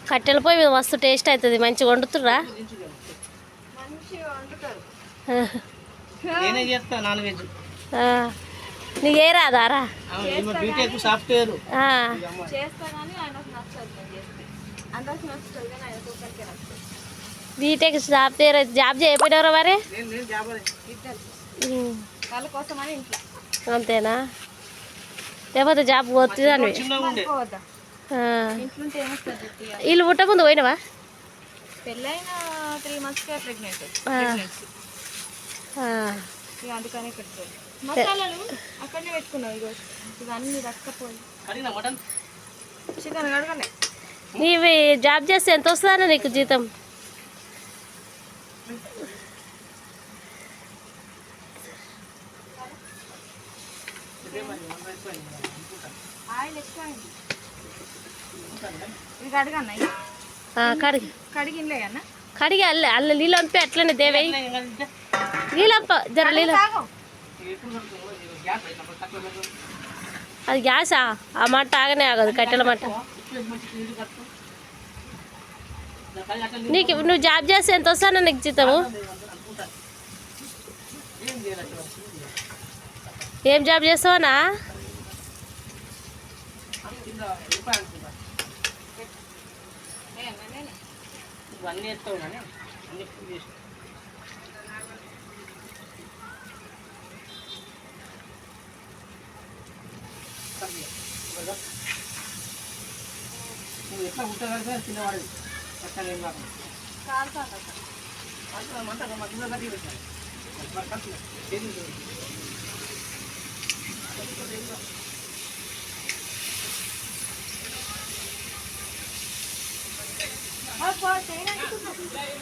కట్టెల పొయ్యి మీద మస్తు టేస్ట్ అవుతుంది. మంచిగా వండుతుర్రా? నీకు ఏ రాదారా? బీటెక్ సాఫ్ట్వేర్ జాబ్ చేయకపోయినవరా మరి? అంతేనా? లేకపోతే జాబ్ పోతుందని వీళ్ళు పుట్ట ముందు పోయినవా? పెళ్ళైన 3 months ప్రెగ్నెంట్. అందుకని పెట్టుకోవాలి. మసాలాలు అక్కడనే పెట్టుకున్నావు. ఇవన్నీ రక్కపోయి చికెన్ కడగలే. నీవి జాబ్ చేస్తే ఎంత వస్తుందన్న నీకు జీతం? ఆయిల్ ఎక్కువ అయింది. ఇది కడగన్నా? కడిగిలే అన్న. కడిగి అల్ల నీళ్ళు పంపి అట్లనే దేవే నీళ్ళంప జర నీళ్ళ. అది గ్యాసా? ఆ మంట ఆగనే ఆగదు, కట్టెల మంట. నీకు నువ్వు జాబ్ చేస్తే ఎంత వస్తానో నీకు జీతము? ఏం జాబ్ చేస్తావనా? ఎట్లా ఉంటా చిన్నవాడు